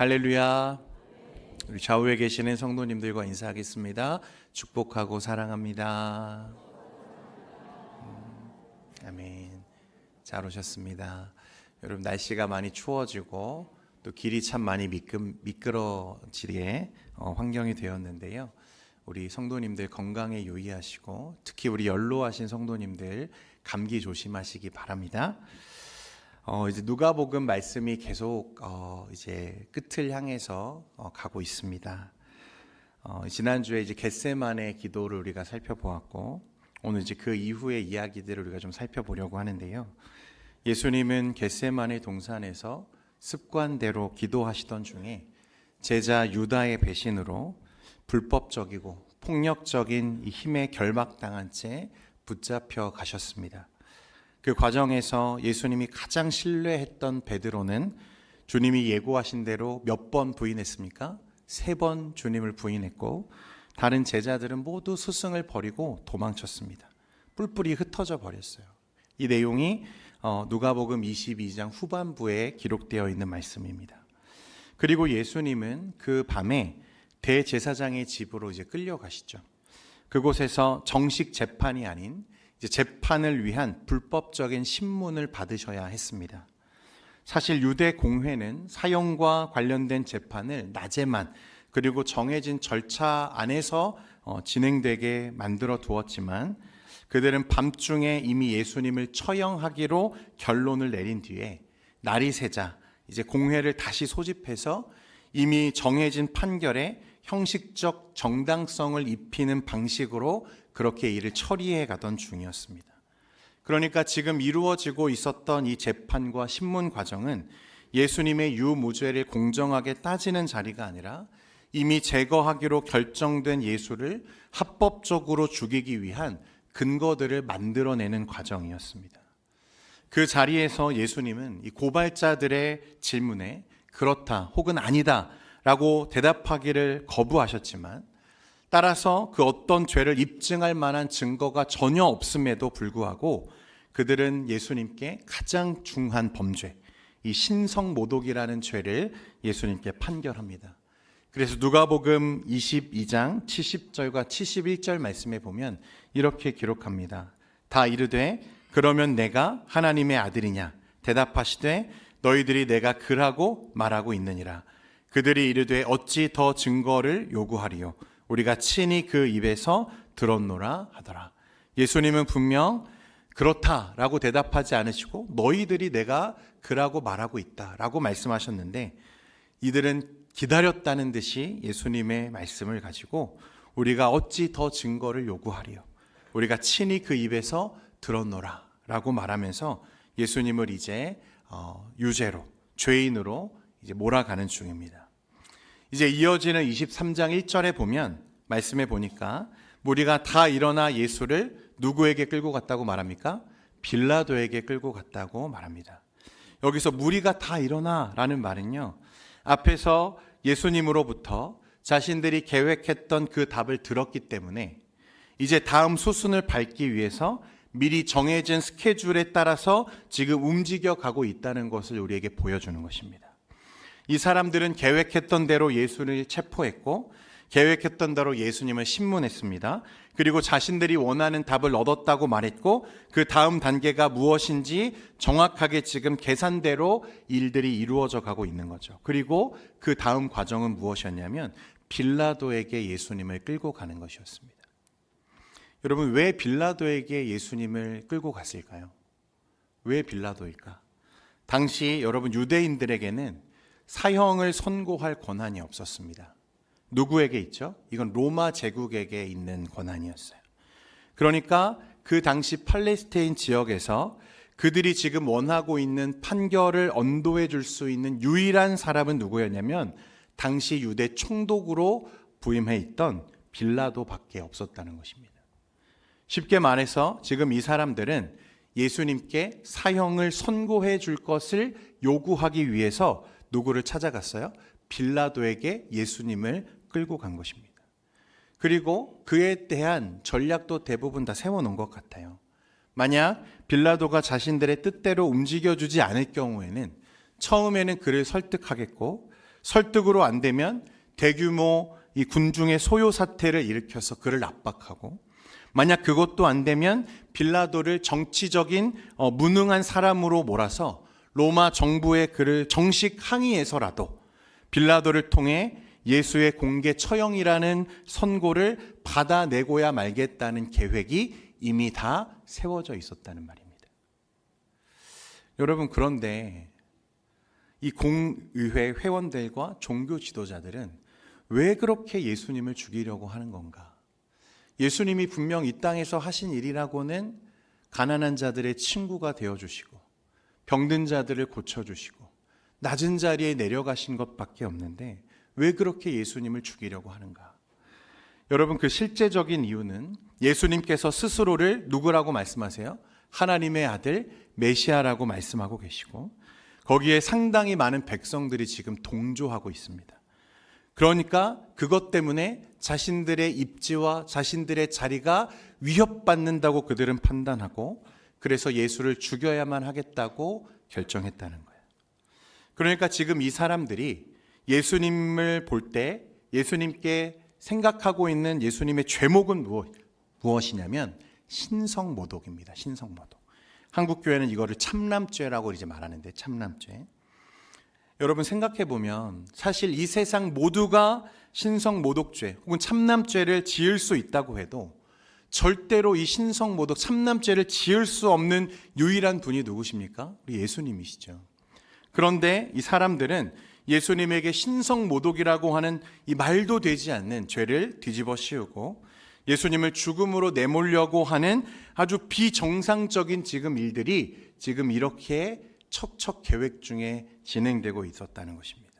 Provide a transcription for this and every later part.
할렐루야. 우리 좌우에 계시는 성도님들과 인사하겠습니다. 축복하고 사랑합니다. 아멘. 잘 오셨습니다. 여러분, 날씨가 많이 추워지고 또 길이 참 많이 미끄러지게 환경이 되었는데요. 우리 성도님들 건강에 유의하시고 특히 우리 연로하신 성도님들 감기 조심하시기 바랍니다. 이제 누가복음 말씀이 계속 이제 끝을 향해서 가고 있습니다. 지난주에 이제 겟세마네 기도를 우리가 살펴보았고 오늘 이제 그 이후의 이야기들을 우리가 좀 살펴보려고 하는데요. 예수님은 겟세마네 동산에서 습관대로 기도하시던 중에 제자 유다의 배신으로 불법적이고 폭력적인 이 힘에 결박당한 채 붙잡혀 가셨습니다. 그 과정에서 예수님이 가장 신뢰했던 베드로는 주님이 예고하신 대로 몇 번 부인했습니까? 3번 주님을 부인했고 다른 제자들은 모두 스승을 버리고 도망쳤습니다. 뿔뿔이 흩어져 버렸어요. 이 내용이 누가복음 22장 후반부에 기록되어 있는 말씀입니다. 그리고 예수님은 그 밤에 대제사장의 집으로 이제 끌려가시죠. 그곳에서 정식 재판이 아닌 재판을 위한 불법적인 신문을 받으셔야 했습니다. 사실 유대 공회는 사형과 관련된 재판을 낮에만 그리고 정해진 절차 안에서 진행되게 만들어 두었지만 그들은 밤중에 이미 예수님을 처형하기로 결론을 내린 뒤에 날이 새자 이제 공회를 다시 소집해서 이미 정해진 판결에 형식적 정당성을 입히는 방식으로 그렇게 일을 처리해 가던 중이었습니다. 그러니까 지금 이루어지고 있었던 이 재판과 신문 과정은 예수님의 유무죄를 공정하게 따지는 자리가 아니라 이미 제거하기로 결정된 예수를 합법적으로 죽이기 위한 근거들을 만들어내는 과정이었습니다. 그 자리에서 예수님은 이 고발자들의 질문에 그렇다 혹은 아니다 라고 대답하기를 거부하셨지만 따라서 그 어떤 죄를 입증할 만한 증거가 전혀 없음에도 불구하고 그들은 예수님께 가장 중한 범죄, 이 신성모독이라는 죄를 예수님께 판결합니다. 그래서 누가복음 22장 70절과 71절 말씀에 보면 이렇게 기록합니다. 다 이르되 그러면 내가 하나님의 아들이냐 대답하시되 너희들이 내가 그라고 말하고 있느니라. 그들이 이르되 어찌 더 증거를 요구하리요 우리가 친히 그 입에서 들었노라 하더라. 예수님은 분명 그렇다라고 대답하지 않으시고 너희들이 내가 그라고 말하고 있다라고 말씀하셨는데 이들은 기다렸다는 듯이 예수님의 말씀을 가지고 우리가 어찌 더 증거를 요구하리요 우리가 친히 그 입에서 들었노라 라고 말하면서 예수님을 이제 유죄로 죄인으로 이제 몰아가는 중입니다. 이제 이어지는 23장 1절에 보면 말씀해 보니까 무리가 다 일어나 예수를 누구에게 끌고 갔다고 말합니까? 빌라도에게 끌고 갔다고 말합니다. 여기서 무리가 다 일어나 라는 말은요, 앞에서 예수님으로부터 자신들이 계획했던 그 답을 들었기 때문에 이제 다음 수순을 밟기 위해서 미리 정해진 스케줄에 따라서 지금 움직여 가고 있다는 것을 우리에게 보여주는 것입니다. 이 사람들은 계획했던 대로 예수를 체포했고 계획했던 대로 예수님을 신문했습니다. 그리고 자신들이 원하는 답을 얻었다고 말했고 그 다음 단계가 무엇인지 정확하게 지금 계산대로 일들이 이루어져 가고 있는 거죠. 그리고 그 다음 과정은 무엇이었냐면 빌라도에게 예수님을 끌고 가는 것이었습니다. 여러분, 왜 빌라도에게 예수님을 끌고 갔을까요? 왜 빌라도일까? 당시 여러분 유대인들에게는 사형을 선고할 권한이 없었습니다. 누구에게 있죠? 이건 로마 제국에게 있는 권한이었어요. 그러니까 그 당시 팔레스타인 지역에서 그들이 지금 원하고 있는 판결을 언도해 줄 수 있는 유일한 사람은 누구였냐면 당시 유대 총독으로 부임해 있던 빌라도밖에 없었다는 것입니다. 쉽게 말해서 지금 이 사람들은 예수님께 사형을 선고해 줄 것을 요구하기 위해서 누구를 찾아갔어요? 빌라도에게 예수님을 끌고 간 것입니다. 그리고 그에 대한 전략도 대부분 다 세워놓은 것 같아요. 만약 빌라도가 자신들의 뜻대로 움직여주지 않을 경우에는 처음에는 그를 설득하겠고 설득으로 안 되면 대규모 이 군중의 소요 사태를 일으켜서 그를 압박하고, 만약 그것도 안 되면 빌라도를 정치적인 무능한 사람으로 몰아서 로마 정부에 그를 정식 항의해서라도 빌라도를 통해 예수의 공개 처형이라는 선고를 받아내고야 말겠다는 계획이 이미 다 세워져 있었다는 말입니다. 여러분, 그런데 이 공의회 회원들과 종교 지도자들은 왜 그렇게 예수님을 죽이려고 하는 건가? 예수님이 분명 이 땅에서 하신 일이라고는 가난한 자들의 친구가 되어주시고 병든 자들을 고쳐주시고 낮은 자리에 내려가신 것밖에 없는데 왜 그렇게 예수님을 죽이려고 하는가? 여러분, 그 실제적인 이유는 예수님께서 스스로를 누구라고 말씀하세요? 하나님의 아들 메시아라고 말씀하고 계시고, 거기에 상당히 많은 백성들이 지금 동조하고 있습니다. 그러니까 그것 때문에 자신들의 입지와 자신들의 자리가 위협받는다고 그들은 판단하고, 그래서 예수를 죽여야만 하겠다고 결정했다는 거예요. 그러니까 지금 이 사람들이 예수님을 볼 때 예수님께 생각하고 있는 예수님의 죄목은 무엇이냐면 신성모독입니다. 신성모독. 한국교회는 이거를 참남죄라고 이제 말하는데, 참남죄. 여러분, 생각해 보면 사실 이 세상 모두가 신성모독죄 혹은 참남죄를 지을 수 있다고 해도 절대로 이 신성모독, 참남죄를 지을 수 없는 유일한 분이 누구십니까? 우리 예수님이시죠. 그런데 이 사람들은 예수님에게 신성모독이라고 하는 이 말도 되지 않는 죄를 뒤집어 씌우고 예수님을 죽음으로 내몰려고 하는 아주 비정상적인 지금 일들이 지금 이렇게 척척 계획 중에 진행되고 있었다는 것입니다.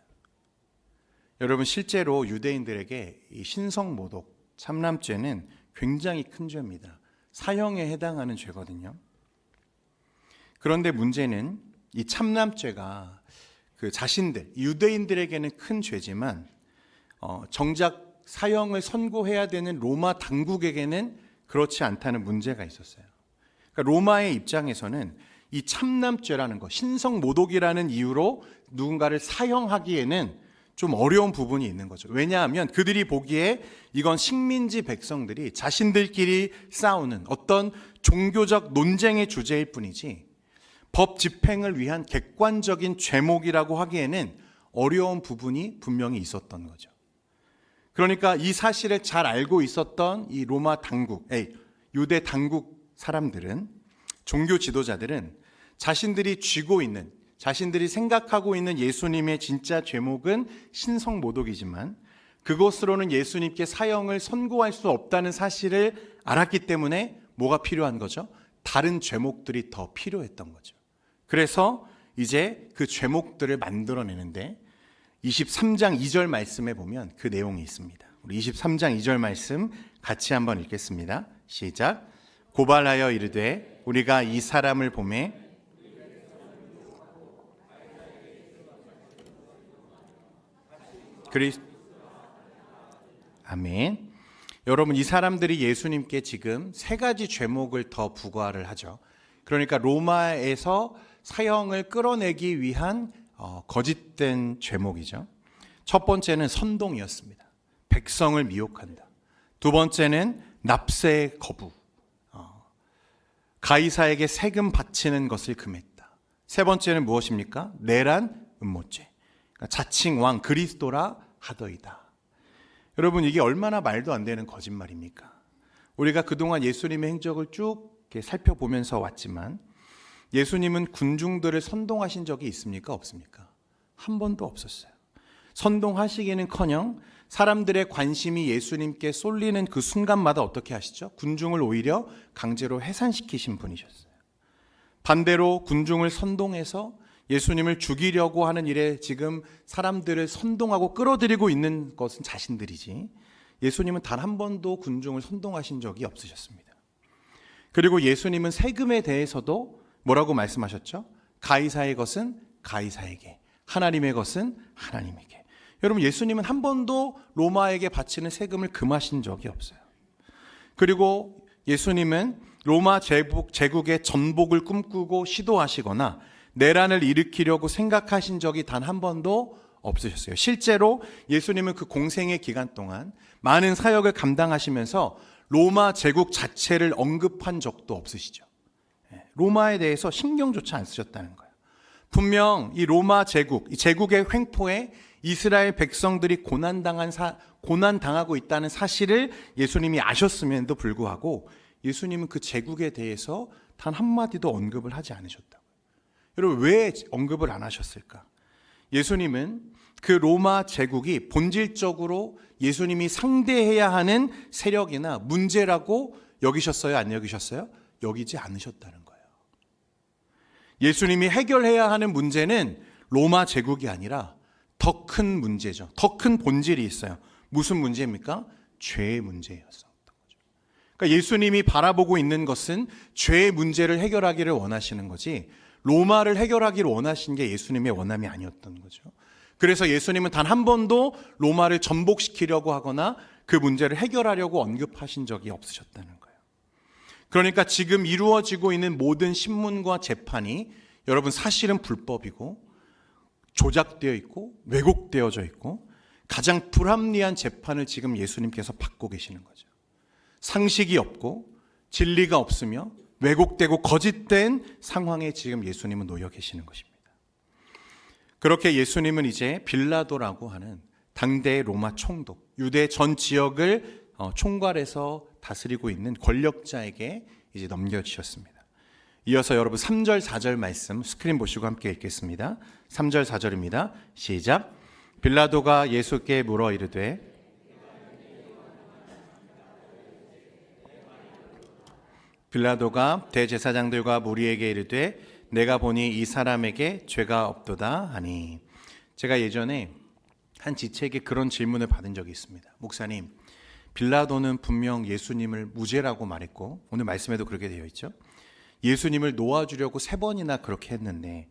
여러분, 실제로 유대인들에게 이 신성모독, 참남죄는 굉장히 큰 죄입니다. 사형에 해당하는 죄거든요. 그런데 문제는 이 참남죄가 그 자신들, 유대인들에게는 큰 죄지만 정작 사형을 선고해야 되는 로마 당국에게는 그렇지 않다는 문제가 있었어요. 그러니까 로마의 입장에서는 이 참남죄라는 것, 신성모독이라는 이유로 누군가를 사형하기에는 좀 어려운 부분이 있는 거죠. 왜냐하면 그들이 보기에 이건 식민지 백성들이 자신들끼리 싸우는 어떤 종교적 논쟁의 주제일 뿐이지 법 집행을 위한 객관적인 죄목이라고 하기에는 어려운 부분이 분명히 있었던 거죠. 그러니까 이 사실을 잘 알고 있었던 이 로마 당국, 유대 당국 사람들은, 종교 지도자들은 자신들이 쥐고 있는, 자신들이 생각하고 있는 예수님의 진짜 죄목은 신성모독이지만 그것으로는 예수님께 사형을 선고할 수 없다는 사실을 알았기 때문에 뭐가 필요한 거죠? 다른 죄목들이 더 필요했던 거죠. 그래서 이제 그 죄목들을 만들어내는데 23장 2절 말씀에 보면 그 내용이 있습니다. 우리 23장 2절 말씀 같이 한번 읽겠습니다. 시작. 고발하여 이르되 우리가 이 사람을 보매 아멘. 여러분, 이 사람들이 예수님께 지금 세 가지 죄목을 더 부과를 하죠. 그러니까 로마에서 사형을 끌어내기 위한 거짓된 죄목이죠. 첫 번째는 선동이었습니다. 백성을 미혹한다. 두 번째는 납세 거부, 가이사에게 세금 바치는 것을 금했다. 세 번째는 무엇입니까? 내란 음모죄, 그러니까 자칭 왕 그리스도라 하더이다. 여러분, 이게 얼마나 말도 안 되는 거짓말입니까? 우리가 그동안 예수님의 행적을 쭉 살펴보면서 왔지만 예수님은 군중들을 선동하신 적이 있습니까? 없습니까? 한 번도 없었어요. 선동하시기는커녕 사람들의 관심이 예수님께 쏠리는 그 순간마다 어떻게 하시죠? 군중을 오히려 강제로 해산시키신 분이셨어요. 반대로 군중을 선동해서 예수님을 죽이려고 하는 일에 지금 사람들을 선동하고 끌어들이고 있는 것은 자신들이지 예수님은 단 한 번도 군중을 선동하신 적이 없으셨습니다. 그리고 예수님은 세금에 대해서도 뭐라고 말씀하셨죠? 가이사의 것은 가이사에게, 하나님의 것은 하나님에게. 여러분, 예수님은 한 번도 로마에게 바치는 세금을 금하신 적이 없어요. 그리고 예수님은 로마 제국의 전복을 꿈꾸고 시도하시거나 내란을 일으키려고 생각하신 적이 단 한 번도 없으셨어요. 실제로 예수님은 그 공생의 기간 동안 많은 사역을 감당하시면서 로마 제국 자체를 언급한 적도 없으시죠. 로마에 대해서 신경조차 안 쓰셨다는 거예요. 분명 이 로마 제국, 이 제국의 횡포에 이스라엘 백성들이 고난당하고 있다는 사실을 예수님이 아셨음에도 불구하고 예수님은 그 제국에 대해서 단 한마디도 언급을 하지 않으셨다고요. 여러분, 왜 언급을 안 하셨을까? 예수님은 그 로마 제국이 본질적으로 예수님이 상대해야 하는 세력이나 문제라고 여기셨어요? 안 여기셨어요? 여기지 않으셨다는 거예요. 예수님이 해결해야 하는 문제는 로마 제국이 아니라 더 큰 문제죠. 더 큰 본질이 있어요. 무슨 문제입니까? 죄의 문제였었던 거죠. 그러니까 예수님이 바라보고 있는 것은 죄의 문제를 해결하기를 원하시는 거지, 로마를 해결하기를 원하신 게 예수님의 원함이 아니었던 거죠. 그래서 예수님은 단 한 번도 로마를 전복시키려고 하거나 그 문제를 해결하려고 언급하신 적이 없으셨다는 거예요. 그러니까 지금 이루어지고 있는 모든 신문과 재판이 여러분 사실은 불법이고 조작되어 있고 왜곡되어져 있고 가장 불합리한 재판을 지금 예수님께서 받고 계시는 거죠. 상식이 없고 진리가 없으며 왜곡되고 거짓된 상황에 지금 예수님은 놓여 계시는 것입니다. 그렇게 예수님은 이제 빌라도라고 하는 당대의 로마 총독, 유대 전 지역을 총괄해서 다스리고 있는 권력자에게 이제 넘겨주셨습니다. 이어서 여러분 3절 4절 말씀 스크린 보시고 함께 읽겠습니다. 3절 4절입니다. 시작. 빌라도가 예수께 물어 이르되 빌라도가 대제사장들과 무리에게 이르되 내가 보니 이 사람에게 죄가 없도다 하니. 제가 예전에 한 지체에게 그런 질문을 받은 적이 있습니다. 목사님, 빌라도는 분명 예수님을 무죄라고 말했고 오늘 말씀에도 그렇게 되어 있죠. 예수님을 놓아주려고 3번이나 그렇게 했는데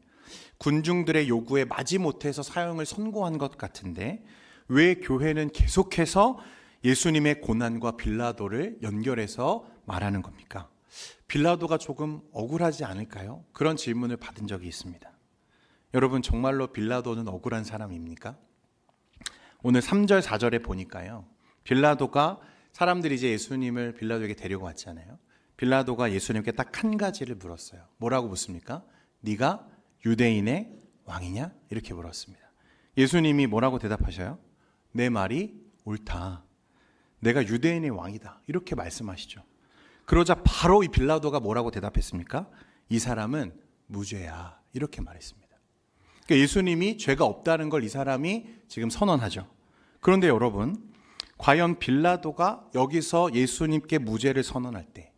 군중들의 요구에 마지못해서 사형을 선고한 것 같은데 왜 교회는 계속해서 예수님의 고난과 빌라도를 연결해서 말하는 겁니까? 빌라도가 조금 억울하지 않을까요? 그런 질문을 받은 적이 있습니다. 여러분, 정말로 빌라도는 억울한 사람입니까? 오늘 3절 4절에 보니까요, 빌라도가 사람들이 이제 예수님을 빌라도에게 데리고 왔잖아요. 빌라도가 예수님께 딱 한 가지를 물었어요. 뭐라고 묻습니까? 네가 유대인의 왕이냐? 이렇게 물었습니다. 예수님이 뭐라고 대답하셔요? 내 말이 옳다. 내가 유대인의 왕이다. 이렇게 말씀하시죠. 그러자 바로 이 빌라도가 뭐라고 대답했습니까? 이 사람은 무죄야. 이렇게 말했습니다. 그러니까 예수님이 죄가 없다는 걸 이 사람이 지금 선언하죠. 그런데 여러분, 과연 빌라도가 여기서 예수님께 무죄를 선언할 때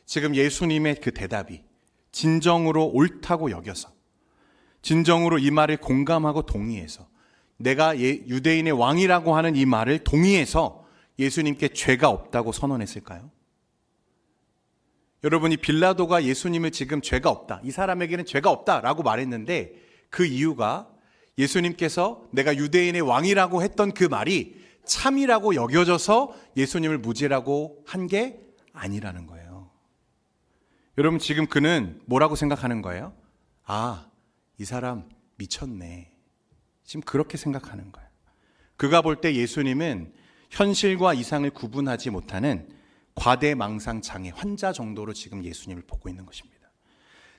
지금 예수님의 그 대답이 진정으로 옳다고 여겨서, 진정으로 이 말을 공감하고 동의해서, 내가 유대인의 왕이라고 하는 이 말을 동의해서 예수님께 죄가 없다고 선언했을까요? 여러분이 빌라도가 예수님을 지금 죄가 없다, 이 사람에게는 죄가 없다라고 말했는데 그 이유가 예수님께서 내가 유대인의 왕이라고 했던 그 말이 참이라고 여겨져서 예수님을 무죄라고 한 게 아니라는 거예요. 여러분, 지금 그는 뭐라고 생각하는 거예요? 아, 이 사람 미쳤네. 지금 그렇게 생각하는 거예요. 그가 볼 때 예수님은 현실과 이상을 구분하지 못하는 과대망상장애 환자 정도로 지금 예수님을 보고 있는 것입니다.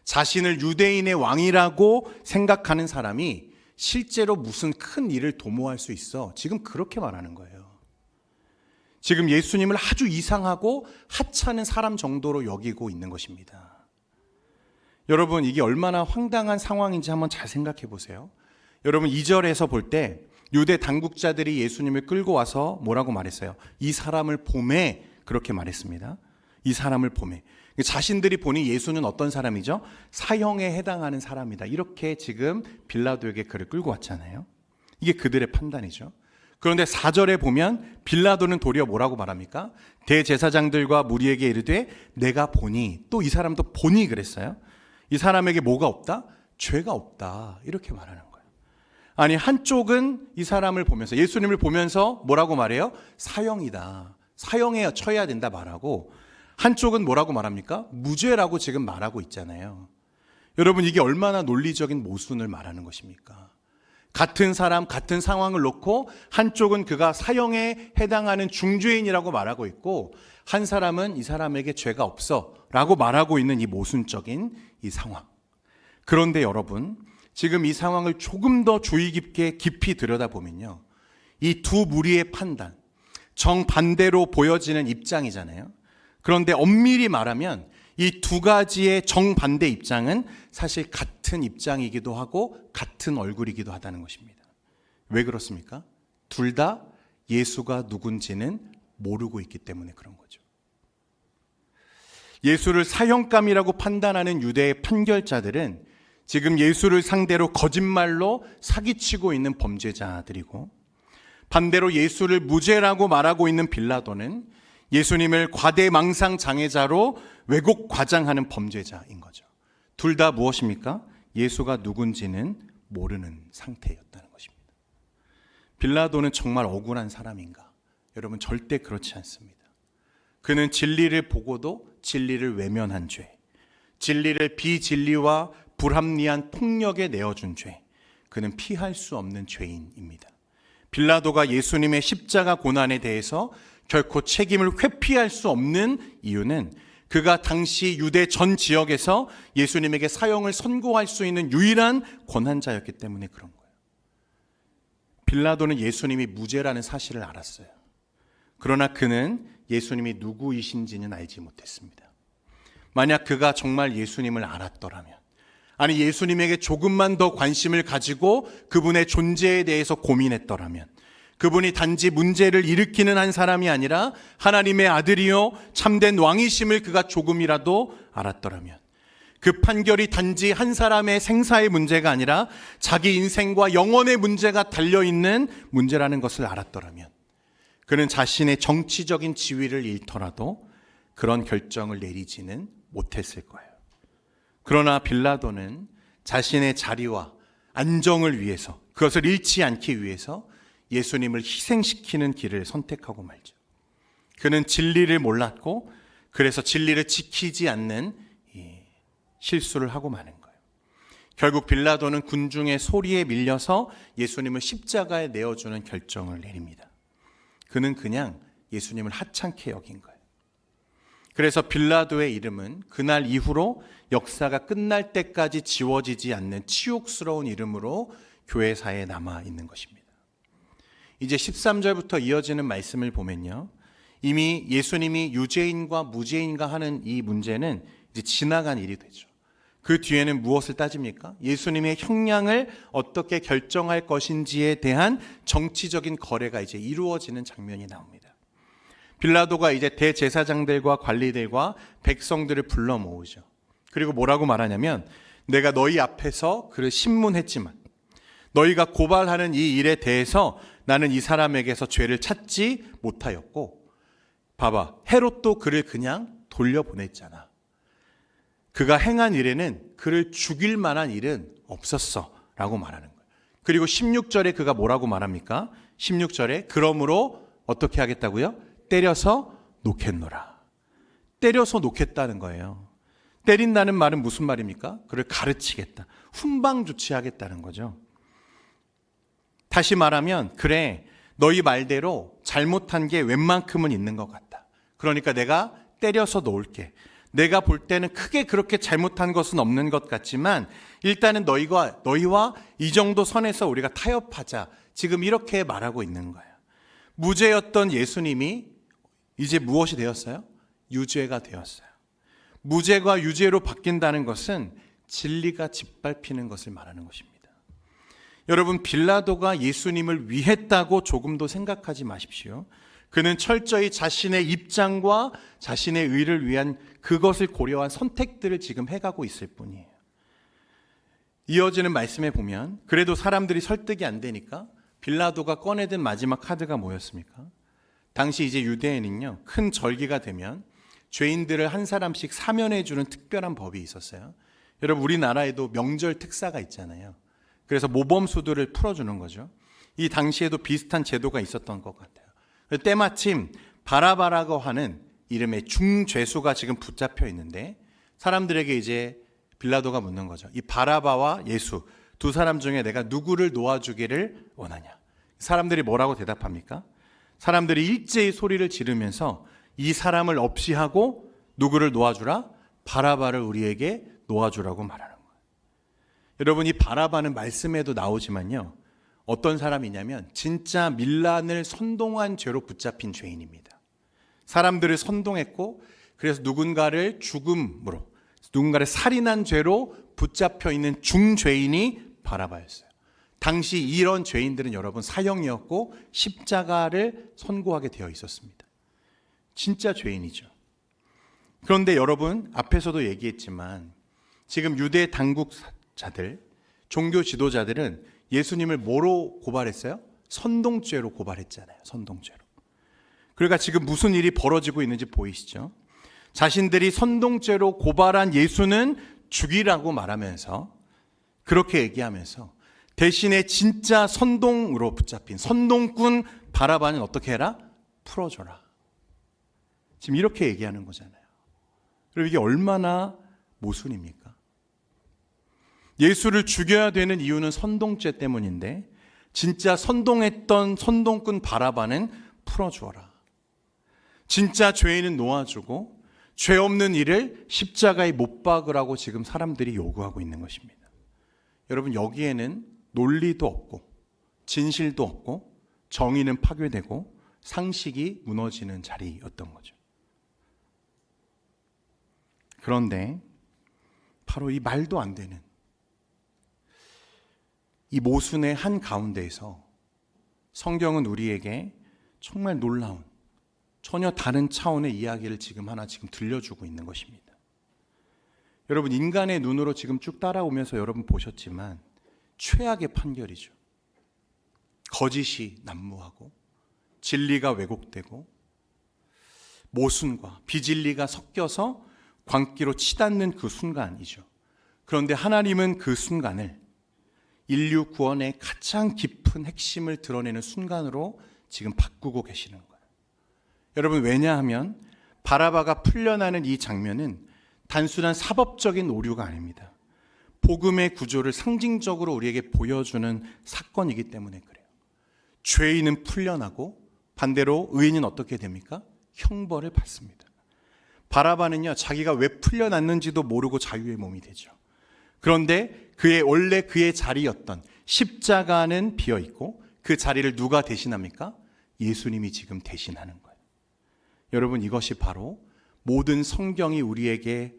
자신을 유대인의 왕이라고 생각하는 사람이 실제로 무슨 큰 일을 도모할 수 있어? 지금 그렇게 말하는 거예요. 지금 예수님을 아주 이상하고 하찮은 사람 정도로 여기고 있는 것입니다. 여러분, 이게 얼마나 황당한 상황인지 한번 잘 생각해 보세요. 여러분, 2절에서 볼 때 유대 당국자들이 예수님을 끌고 와서 뭐라고 말했어요? 이 사람을 보매, 그렇게 말했습니다. 이 사람을 보매. 자신들이 보니 예수는 어떤 사람이죠? 사형에 해당하는 사람이다. 이렇게 지금 빌라도에게 그를 끌고 왔잖아요. 이게 그들의 판단이죠. 그런데 4절에 보면 빌라도는 도리어 뭐라고 말합니까? 대제사장들과 무리에게 이르되 내가 보니, 또 이 사람도 보니 그랬어요. 이 사람에게 뭐가 없다? 죄가 없다. 이렇게 말하는 거예요. 아니, 한쪽은 이 사람을 보면서, 예수님을 보면서 뭐라고 말해요? 사형이다. 사형에 처해야 된다 말하고, 한쪽은 뭐라고 말합니까? 무죄라고 지금 말하고 있잖아요. 여러분, 이게 얼마나 논리적인 모순을 말하는 것입니까? 같은 사람, 같은 상황을 놓고 한쪽은 그가 사형에 해당하는 중죄인이라고 말하고 있고 한 사람은 이 사람에게 죄가 없어 라고 말하고 있는 이 모순적인 이 상황. 그런데 여러분, 지금 이 상황을 조금 더 주의 깊게 깊이 들여다보면요, 이 두 무리의 판단, 정반대로 보여지는 입장이잖아요. 그런데 엄밀히 말하면 이 두 가지의 정반대 입장은 사실 같은 입장이기도 하고 같은 얼굴이기도 하다는 것입니다. 왜 그렇습니까? 둘 다 예수가 누군지는 모르고 있기 때문에 그런 거죠. 예수를 사형감이라고 판단하는 유대의 판결자들은 지금 예수를 상대로 거짓말로 사기치고 있는 범죄자들이고, 반대로 예수를 무죄라고 말하고 있는 빌라도는 예수님을 과대망상 장애자로 왜곡 과장하는 범죄자인 거죠. 둘 다 무엇입니까? 예수가 누군지는 모르는 상태였다는 것입니다. 빌라도는 정말 억울한 사람인가? 여러분, 절대 그렇지 않습니다. 그는 진리를 보고도 진리를 외면한 죄, 진리를 비진리와 불합리한 폭력에 내어준 죄, 그는 피할 수 없는 죄인입니다. 빌라도가 예수님의 십자가 고난에 대해서 결코 책임을 회피할 수 없는 이유는 그가 당시 유대 전 지역에서 예수님에게 사형을 선고할 수 있는 유일한 권한자였기 때문에 그런 거예요. 빌라도는 예수님이 무죄라는 사실을 알았어요. 그러나 그는 예수님이 누구이신지는 알지 못했습니다. 만약 그가 정말 예수님을 알았더라면, 아니 예수님에게 조금만 더 관심을 가지고 그분의 존재에 대해서 고민했더라면, 그분이 단지 문제를 일으키는 한 사람이 아니라 하나님의 아들이요 참된 왕이심을 그가 조금이라도 알았더라면, 그 판결이 단지 한 사람의 생사의 문제가 아니라 자기 인생과 영혼의 문제가 달려있는 문제라는 것을 알았더라면, 그는 자신의 정치적인 지위를 잃더라도 그런 결정을 내리지는 못했을 거예요. 그러나 빌라도는 자신의 자리와 안정을 위해서, 그것을 잃지 않기 위해서 예수님을 희생시키는 길을 선택하고 말죠. 그는 진리를 몰랐고 그래서 진리를 지키지 않는 실수를 하고 마는 거예요. 결국 빌라도는 군중의 소리에 밀려서 예수님을 십자가에 내어주는 결정을 내립니다. 그는 그냥 예수님을 하찮게 여긴 거예요. 그래서 빌라도의 이름은 그날 이후로 역사가 끝날 때까지 지워지지 않는 치욕스러운 이름으로 교회사에 남아 있는 것입니다. 이제 13절부터 이어지는 말씀을 보면요, 이미 예수님이 유죄인과 무죄인가 하는 이 문제는 이제 지나간 일이 되죠. 그 뒤에는 무엇을 따집니까? 예수님의 형량을 어떻게 결정할 것인지에 대한 정치적인 거래가 이제 이루어지는 장면이 나옵니다. 빌라도가 이제 대제사장들과 관리들과 백성들을 불러 모으죠. 그리고 뭐라고 말하냐면, 내가 너희 앞에서 그를 신문했지만 너희가 고발하는 이 일에 대해서 나는 이 사람에게서 죄를 찾지 못하였고, 봐봐, 헤롯도 그를 그냥 돌려보냈잖아. 그가 행한 일에는 그를 죽일 만한 일은 없었어 라고 말하는 거예요. 그리고 16절에 그가 뭐라고 말합니까? 16절에 그러므로 어떻게 하겠다고요? 때려서 놓겠노라. 때려서 놓겠다는 거예요. 때린다는 말은 무슨 말입니까? 그를 가르치겠다, 훈방 조치하겠다는 거죠. 다시 말하면, 그래, 너희 말대로 잘못한 게 웬만큼은 있는 것 같다. 그러니까 내가 때려서 놓을게. 내가 볼 때는 크게 그렇게 잘못한 것은 없는 것 같지만 일단은 너희와 이 정도 선에서 우리가 타협하자. 지금 이렇게 말하고 있는 거예요. 무죄였던 예수님이 이제 무엇이 되었어요? 유죄가 되었어요. 무죄가 유죄로 바뀐다는 것은 진리가 짓밟히는 것을 말하는 것입니다. 여러분, 빌라도가 예수님을 위했다고 조금도 생각하지 마십시오. 그는 철저히 자신의 입장과 자신의 의를 위한 그것을 고려한 선택들을 지금 해가고 있을 뿐이에요. 이어지는 말씀에 보면, 그래도 사람들이 설득이 안 되니까 빌라도가 꺼내든 마지막 카드가 뭐였습니까? 당시 이제 유대인은요, 큰 절기가 되면 죄인들을 한 사람씩 사면해 주는 특별한 법이 있었어요. 여러분, 우리나라에도 명절 특사가 있잖아요. 그래서 모범수들을 풀어주는 거죠. 이 당시에도 비슷한 제도가 있었던 것 같아요. 때마침 바라바라고 하는 이름의 중죄수가 지금 붙잡혀 있는데, 사람들에게 이제 빌라도가 묻는 거죠. 이 바라바와 예수 두 사람 중에 내가 누구를 놓아주기를 원하냐? 사람들이 뭐라고 대답합니까? 사람들이 일제히 소리를 지르면서 이 사람을 없이 하고 누구를 놓아주라? 바라바를 우리에게 놓아주라고 말하는 거예요. 여러분, 이 바라바는 말씀에도 나오지만요, 어떤 사람이냐면 진짜 밀란을 선동한 죄로 붙잡힌 죄인입니다. 사람들을 선동했고 그래서 누군가를 죽음으로, 누군가를 살인한 죄로 붙잡혀 있는 중죄인이 바라바였어요. 당시 이런 죄인들은 여러분 사형이었고 십자가를 선고하게 되어 있었습니다. 진짜 죄인이죠. 그런데 여러분, 앞에서도 얘기했지만 지금 유대 당국자들, 종교 지도자들은 예수님을 뭐로 고발했어요? 선동죄로 고발했잖아요. 선동죄로. 그러니까 지금 무슨 일이 벌어지고 있는지 보이시죠? 자신들이 선동죄로 고발한 예수는 죽이라고 말하면서, 그렇게 얘기하면서 대신에 진짜 선동으로 붙잡힌 선동꾼 바라바는 어떻게 해라? 풀어줘라. 지금 이렇게 얘기하는 거잖아요. 그리고 이게 얼마나 모순입니까? 예수를 죽여야 되는 이유는 선동죄 때문인데 진짜 선동했던 선동꾼 바라바는 풀어주어라. 진짜 죄인은 놓아주고 죄 없는 이를 십자가에 못 박으라고 지금 사람들이 요구하고 있는 것입니다. 여러분, 여기에는 논리도 없고 진실도 없고 정의는 파괴되고 상식이 무너지는 자리였던 거죠. 그런데 바로 이 말도 안 되는 이 모순의 한 가운데에서 성경은 우리에게 정말 놀라운 전혀 다른 차원의 이야기를 지금 들려주고 있는 것입니다. 여러분, 인간의 눈으로 지금 쭉 따라오면서 여러분 보셨지만 최악의 판결이죠. 거짓이 난무하고 진리가 왜곡되고 모순과 비진리가 섞여서 광기로 치닫는 그 순간이죠. 그런데 하나님은 그 순간을 인류 구원의 가장 깊은 핵심을 드러내는 순간으로 지금 바꾸고 계시는 거예요. 여러분, 왜냐하면 바라바가 풀려나는 이 장면은 단순한 사법적인 오류가 아닙니다. 복음의 구조를 상징적으로 우리에게 보여주는 사건이기 때문에 그래요. 죄인은 풀려나고 반대로 의인은 어떻게 됩니까? 형벌을 받습니다. 바라바는요, 자기가 왜 풀려났는지도 모르고 자유의 몸이 되죠. 그런데 원래 그의 자리였던 십자가는 비어있고 그 자리를 누가 대신합니까? 예수님이 지금 대신하는 거예요. 여러분, 이것이 바로 모든 성경이 우리에게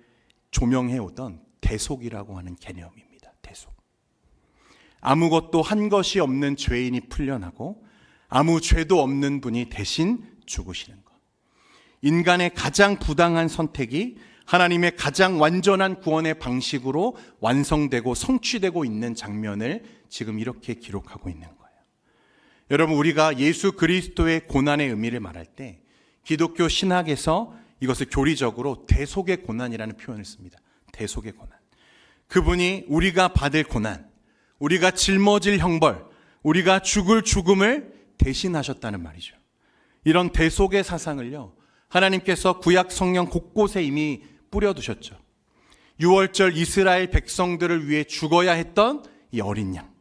조명해오던 대속이라고 하는 개념입니다. 대속. 아무것도 한 것이 없는 죄인이 풀려나고 아무 죄도 없는 분이 대신 죽으시는 것. 인간의 가장 부당한 선택이 하나님의 가장 완전한 구원의 방식으로 완성되고 성취되고 있는 장면을 지금 이렇게 기록하고 있는 거예요. 여러분, 우리가 예수 그리스도의 고난의 의미를 말할 때 기독교 신학에서 이것을 교리적으로 대속의 고난이라는 표현을 씁니다. 대속의 고난. 그분이 우리가 받을 고난, 우리가 짊어질 형벌, 우리가 죽을 죽음을 대신하셨다는 말이죠. 이런 대속의 사상을요, 하나님께서 구약 성경 곳곳에 이미 뿌려두셨죠. 유월절 이스라엘 백성들을 위해 죽어야 했던 이 어린 양,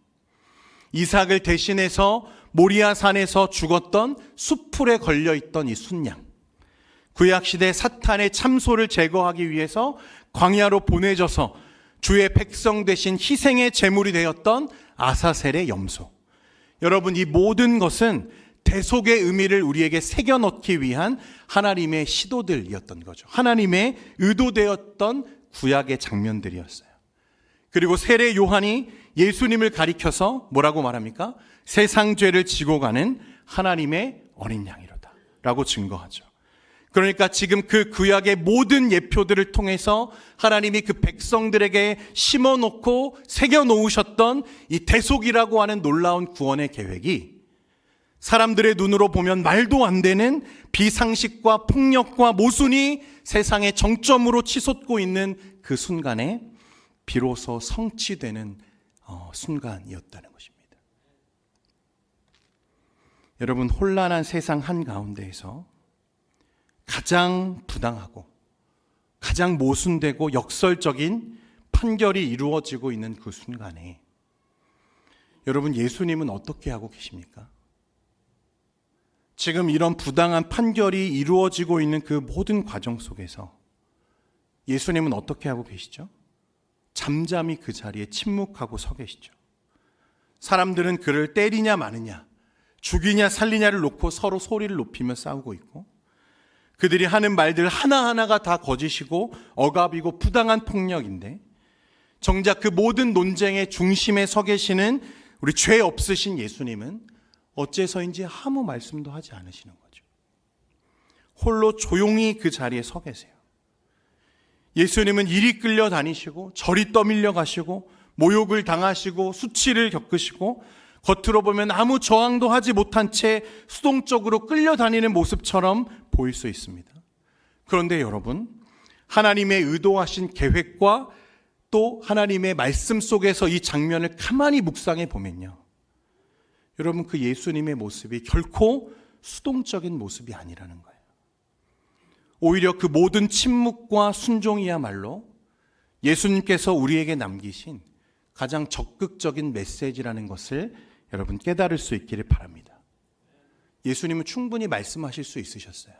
이삭을 대신해서 모리아 산에서 죽었던 숫풀에 걸려있던 이 순양, 구약시대 사탄의 참소를 제거하기 위해서 광야로 보내져서 주의 백성 대신 희생의 제물이 되었던 아사셀의 염소. 여러분, 이 모든 것은 대속의 의미를 우리에게 새겨넣기 위한 하나님의 시도들이었던 거죠. 하나님의 의도되었던 구약의 장면들이었어요. 그리고 세례 요한이 예수님을 가리켜서 뭐라고 말합니까? 세상 죄를 지고 가는 하나님의 어린 양이로다 라고 증거하죠. 그러니까 지금 그 구약의 모든 예표들을 통해서 하나님이 그 백성들에게 심어놓고 새겨놓으셨던 이 대속이라고 하는 놀라운 구원의 계획이 사람들의 눈으로 보면 말도 안 되는 비상식과 폭력과 모순이 세상의 정점으로 치솟고 있는 그 순간에 비로소 성취되는 순간이었다는 것입니다. 여러분, 혼란한 세상 한가운데에서 가장 부당하고 가장 모순되고 역설적인 판결이 이루어지고 있는 그 순간에 여러분, 예수님은 어떻게 하고 계십니까? 지금 이런 부당한 판결이 이루어지고 있는 그 모든 과정 속에서 예수님은 어떻게 하고 계시죠? 잠잠히 그 자리에 침묵하고 서 계시죠. 사람들은 그를 때리냐 마느냐, 죽이냐 살리냐를 놓고 서로 소리를 높이며 싸우고 있고, 그들이 하는 말들 하나하나가 다 거짓이고 억압이고 부당한 폭력인데, 정작 그 모든 논쟁의 중심에 서 계시는 우리 죄 없으신 예수님은 어째서인지 아무 말씀도 하지 않으시는 거죠. 홀로 조용히 그 자리에 서 계세요. 예수님은 이리 끌려다니시고 저리 떠밀려 가시고 모욕을 당하시고 수치를 겪으시고 겉으로 보면 아무 저항도 하지 못한 채 수동적으로 끌려다니는 모습처럼 보일 수 있습니다. 그런데 여러분, 하나님의 의도하신 계획과 또 하나님의 말씀 속에서 이 장면을 가만히 묵상해 보면요, 여러분, 그 예수님의 모습이 결코 수동적인 모습이 아니라는 거예요. 오히려 그 모든 침묵과 순종이야말로 예수님께서 우리에게 남기신 가장 적극적인 메시지라는 것을 여러분 깨달을 수 있기를 바랍니다. 예수님은 충분히 말씀하실 수 있으셨어요.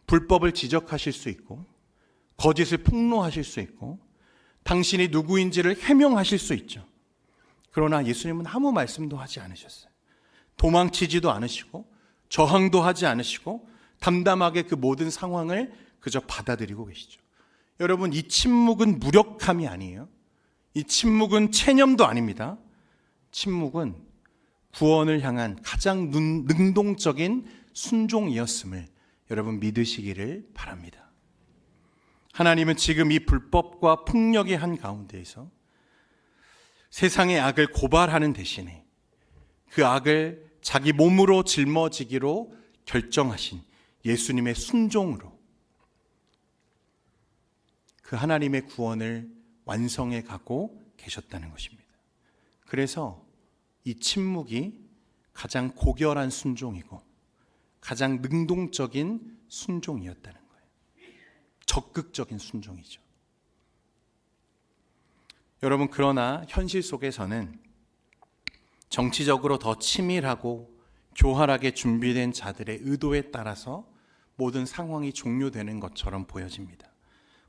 불법을 지적하실 수 있고 거짓을 폭로하실 수 있고 당신이 누구인지를 해명하실 수 있죠. 그러나 예수님은 아무 말씀도 하지 않으셨어요. 도망치지도 않으시고 저항도 하지 않으시고 담담하게 그 모든 상황을 그저 받아들이고 계시죠. 여러분, 이 침묵은 무력함이 아니에요. 이 침묵은 체념도 아닙니다. 침묵은 구원을 향한 가장 능동적인 순종이었음을 여러분 믿으시기를 바랍니다. 하나님은 지금 이 불법과 폭력의 한가운데에서 세상의 악을 고발하는 대신에 그 악을 자기 몸으로 짊어지기로 결정하신 예수님의 순종으로 그 하나님의 구원을 완성해 가고 계셨다는 것입니다. 그래서 이 침묵이 가장 고결한 순종이고 가장 능동적인 순종이었다는 거예요. 적극적인 순종이죠. 여러분, 그러나 현실 속에서는 정치적으로 더 치밀하고 교활하게 준비된 자들의 의도에 따라서 모든 상황이 종료되는 것처럼 보여집니다.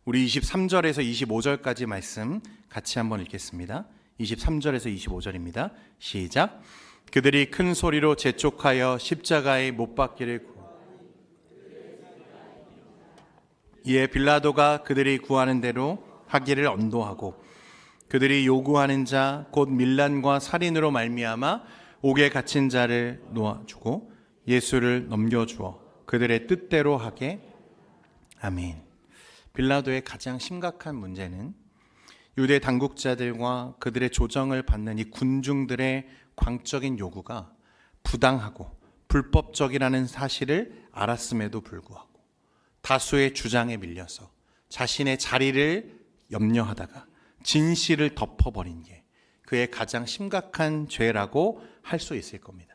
우리 23절에서 25절까지 말씀 같이 한번 읽겠습니다. 23절에서 25절입니다. 시작. 그들이 큰 소리로 재촉하여 십자가에 못 박기를 이에 빌라도가 그들이 구하는 대로 하기를 언도하고 그들이 요구하는 자 곧 밀란과 살인으로 말미암아 옥에 갇힌 자를 놓아주고 예수를 넘겨주어 그들의 뜻대로 하게. 아멘. 빌라도의 가장 심각한 문제는 유대 당국자들과 그들의 조정을 받는 이 군중들의 광적인 요구가 부당하고 불법적이라는 사실을 알았음에도 불구하고 다수의 주장에 밀려서 자신의 자리를 염려하다가 진실을 덮어버린 게 그의 가장 심각한 죄라고 할 수 있을 겁니다.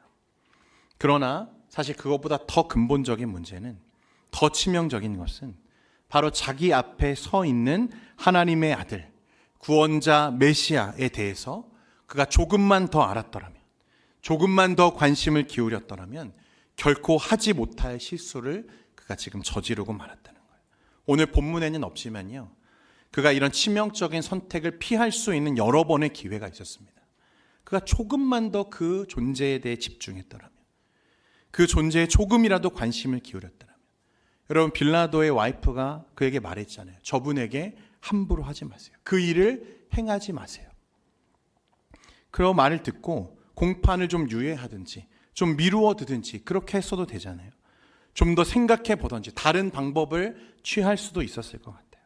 그러나 사실 그것보다 더 근본적인 문제는, 더 치명적인 것은 바로 자기 앞에 서 있는 하나님의 아들, 구원자 메시아에 대해서 그가 조금만 더 알았더라면, 조금만 더 관심을 기울였더라면 결코 하지 못할 실수를 그가 지금 저지르고 말았다는 거예요. 오늘 본문에는 없지만요, 그가 이런 치명적인 선택을 피할 수 있는 여러 번의 기회가 있었습니다. 그가 조금만 더 그 존재에 대해 집중했더라면, 그 존재에 조금이라도 관심을 기울였더라면, 여러분, 빌라도의 와이프가 그에게 말했잖아요. 저분에게 함부로 하지 마세요. 그 일을 행하지 마세요. 그런 말을 듣고 공판을 좀 유예하든지 좀 미루어 두든지 그렇게 했어도 되잖아요. 좀 더 생각해 보든지 다른 방법을 취할 수도 있었을 것 같아요.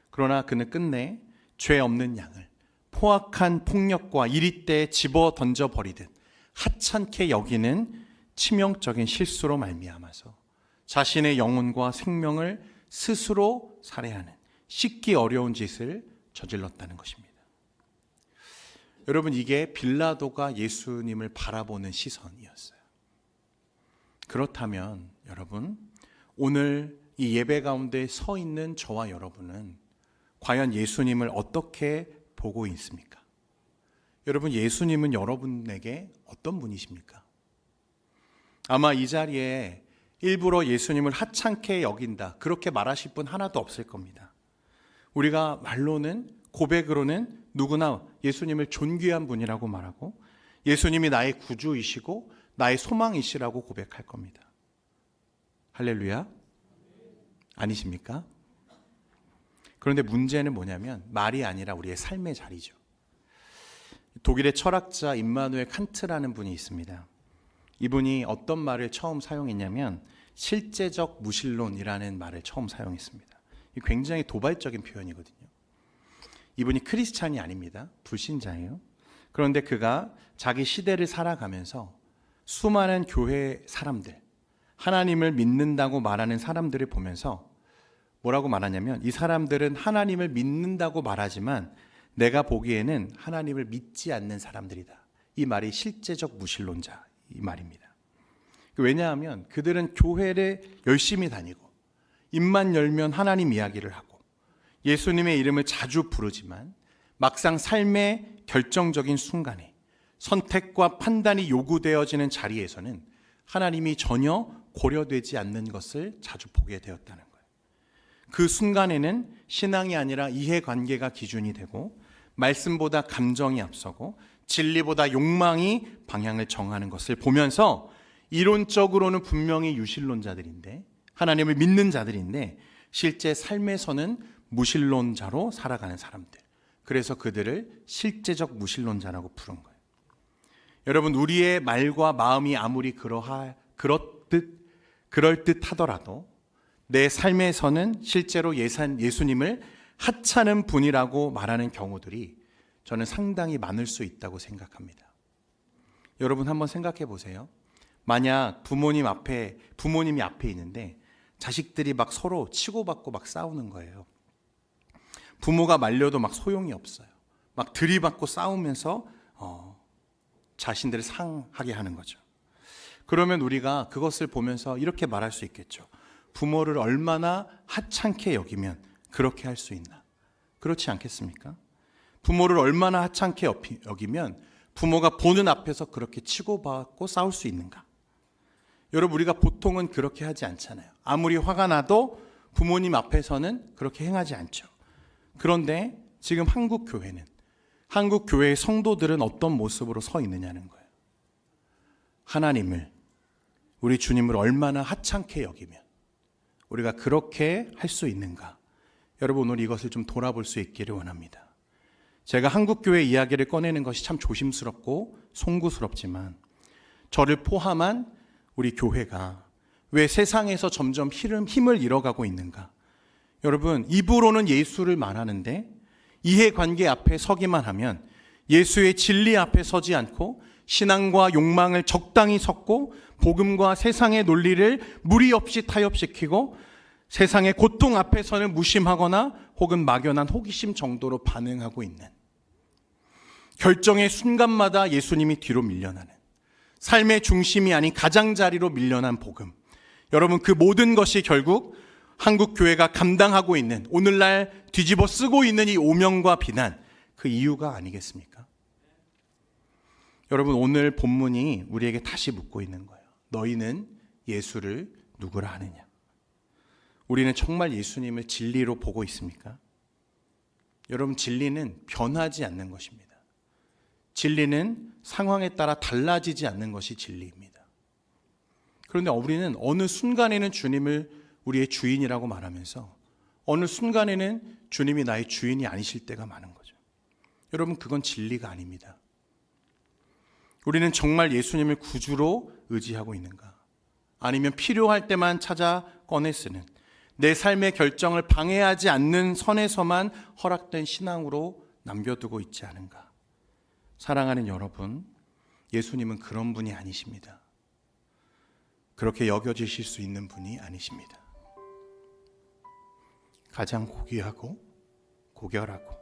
그러나 그는 끝내 죄 없는 양을 포악한 폭력과 이리때에 집어 던져버리듯 하찮게 여기는 치명적인 실수로 말미암아서 자신의 영혼과 생명을 스스로 살해하는 씻기 어려운 짓을 저질렀다는 것입니다. 여러분, 이게 빌라도가 예수님을 바라보는 시선이었어요. 그렇다면 여러분, 오늘 이 예배 가운데 서 있는 저와 여러분은 과연 예수님을 어떻게 보고 있습니까? 여러분, 예수님은 여러분에게 어떤 분이십니까? 아마 이 자리에 일부러 예수님을 하찮게 여긴다, 그렇게 말하실 분 하나도 없을 겁니다. 우리가 말로는, 고백으로는 누구나 예수님을 존귀한 분이라고 말하고 예수님이 나의 구주이시고 나의 소망이시라고 고백할 겁니다. 할렐루야. 아니십니까? 그런데 문제는 뭐냐면 말이 아니라 우리의 삶의 자리죠. 독일의 철학자 임마누엘 칸트라는 분이 있습니다. 이분이 어떤 말을 처음 사용했냐면 실제적 무신론이라는 말을 처음 사용했습니다. 굉장히 도발적인 표현이거든요. 이분이 크리스찬이 아닙니다. 불신자예요. 그런데 그가 자기 시대를 살아가면서 수많은 교회 사람들, 하나님을 믿는다고 말하는 사람들을 보면서 뭐라고 말하냐면, 이 사람들은 하나님을 믿는다고 말하지만 내가 보기에는 하나님을 믿지 않는 사람들이다. 이 말이 실제적 무신론자, 이 말입니다. 왜냐하면 그들은 교회를 열심히 다니고 입만 열면 하나님 이야기를 하고 예수님의 이름을 자주 부르지만 막상 삶의 결정적인 순간에 선택과 판단이 요구되어지는 자리에서는 하나님이 전혀 고려되지 않는 것을 자주 보게 되었다는 거예요. 그 순간에는 신앙이 아니라 이해관계가 기준이 되고 말씀보다 감정이 앞서고 진리보다 욕망이 방향을 정하는 것을 보면서 이론적으로는 분명히 유신론자들인데, 하나님을 믿는 자들인데 실제 삶에서는 무신론자로 살아가는 사람들, 그래서 그들을 실제적 무신론자라고 부른 거예요. 여러분, 우리의 말과 마음이 아무리 그럴듯 하더라도 내 삶에서는 실제로 예수님을 하찮은 분이라고 말하는 경우들이 저는 상당히 많을 수 있다고 생각합니다. 여러분, 한번 생각해 보세요. 만약 부모님이 앞에 있는데 자식들이 막 서로 치고받고 막 싸우는 거예요. 부모가 말려도 막 소용이 없어요. 막 들이받고 싸우면서 자신들을 상하게 하는 거죠. 그러면 우리가 그것을 보면서 이렇게 말할 수 있겠죠. 부모를 얼마나 하찮게 여기면 그렇게 할 수 있나? 그렇지 않겠습니까? 부모를 얼마나 하찮게 여기면 부모가 보는 앞에서 그렇게 치고받고 싸울 수 있는가? 여러분, 우리가 보통은 그렇게 하지 않잖아요. 아무리 화가 나도 부모님 앞에서는 그렇게 행하지 않죠. 그런데 지금 한국 교회의 성도들은 어떤 모습으로 서 있느냐는 거예요. 하나님을, 우리 주님을 얼마나 하찮게 여기면 우리가 그렇게 할 수 있는가? 여러분, 오늘 이것을 좀 돌아볼 수 있기를 원합니다. 제가 한국교회 이야기를 꺼내는 것이 참 조심스럽고 송구스럽지만 저를 포함한 우리 교회가 왜 세상에서 점점 힘을 잃어가고 있는가? 여러분, 입으로는 예수를 말하는데 이해관계 앞에 서기만 하면 예수의 진리 앞에 서지 않고 신앙과 욕망을 적당히 섞고 복음과 세상의 논리를 무리 없이 타협시키고 세상의 고통 앞에서는 무심하거나 혹은 막연한 호기심 정도로 반응하고 있는, 결정의 순간마다 예수님이 뒤로 밀려나는, 삶의 중심이 아닌 가장자리로 밀려난 복음, 여러분, 그 모든 것이 결국 한국교회가 감당하고 있는, 오늘날 뒤집어 쓰고 있는 이 오명과 비난, 그 이유가 아니겠습니까? 여러분, 오늘 본문이 우리에게 다시 묻고 있는 거예요. 너희는 예수를 누구라 하느냐? 우리는 정말 예수님을 진리로 보고 있습니까? 여러분, 진리는 변하지 않는 것입니다. 진리는 상황에 따라 달라지지 않는 것이 진리입니다. 그런데 우리는 어느 순간에는 주님을 우리의 주인이라고 말하면서 어느 순간에는 주님이 나의 주인이 아니실 때가 많은 거죠. 여러분, 그건 진리가 아닙니다. 우리는 정말 예수님을 구주로 의지하고 있는가? 아니면 필요할 때만 찾아 꺼내 쓰는, 내 삶의 결정을 방해하지 않는 선에서만 허락된 신앙으로 남겨두고 있지 않은가? 사랑하는 여러분, 예수님은 그런 분이 아니십니다. 그렇게 여겨지실 수 있는 분이 아니십니다. 가장 고귀하고 고결하고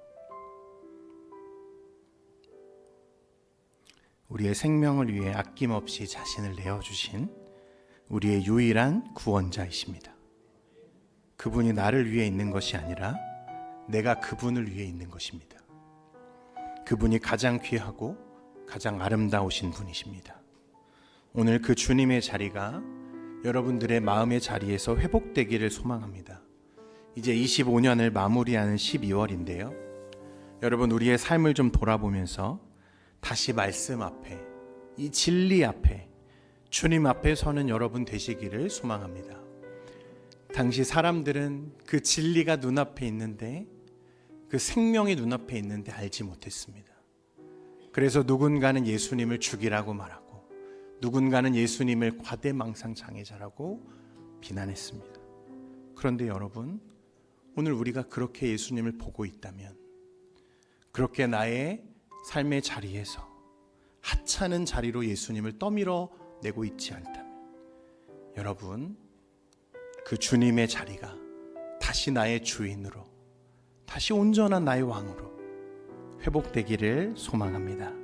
우리의 생명을 위해 아낌없이 자신을 내어주신 우리의 유일한 구원자이십니다. 그분이 나를 위해 있는 것이 아니라 내가 그분을 위해 있는 것입니다. 그분이 가장 귀하고 가장 아름다우신 분이십니다. 오늘 그 주님의 자리가 여러분들의 마음의 자리에서 회복되기를 소망합니다. 이제 25년을 마무리하는 12월인데요. 여러분, 우리의 삶을 좀 돌아보면서 다시 말씀 앞에, 이 진리 앞에, 주님 앞에 서는 여러분 되시기를 소망합니다. 당시 사람들은 그 진리가 눈앞에 있는데, 그 생명이 눈앞에 있는데 알지 못했습니다. 그래서 누군가는 예수님을 죽이라고 말하고, 누군가는 예수님을 과대망상장애자라고 비난했습니다. 그런데 여러분, 오늘 우리가 그렇게 예수님을 보고 있다면, 그렇게 나의 삶의 자리에서 하찮은 자리로 예수님을 떠밀어 내고 있지 않다면, 여러분, 그 주님의 자리가 다시 나의 주인으로, 다시 온전한 나의 왕으로 회복되기를 소망합니다.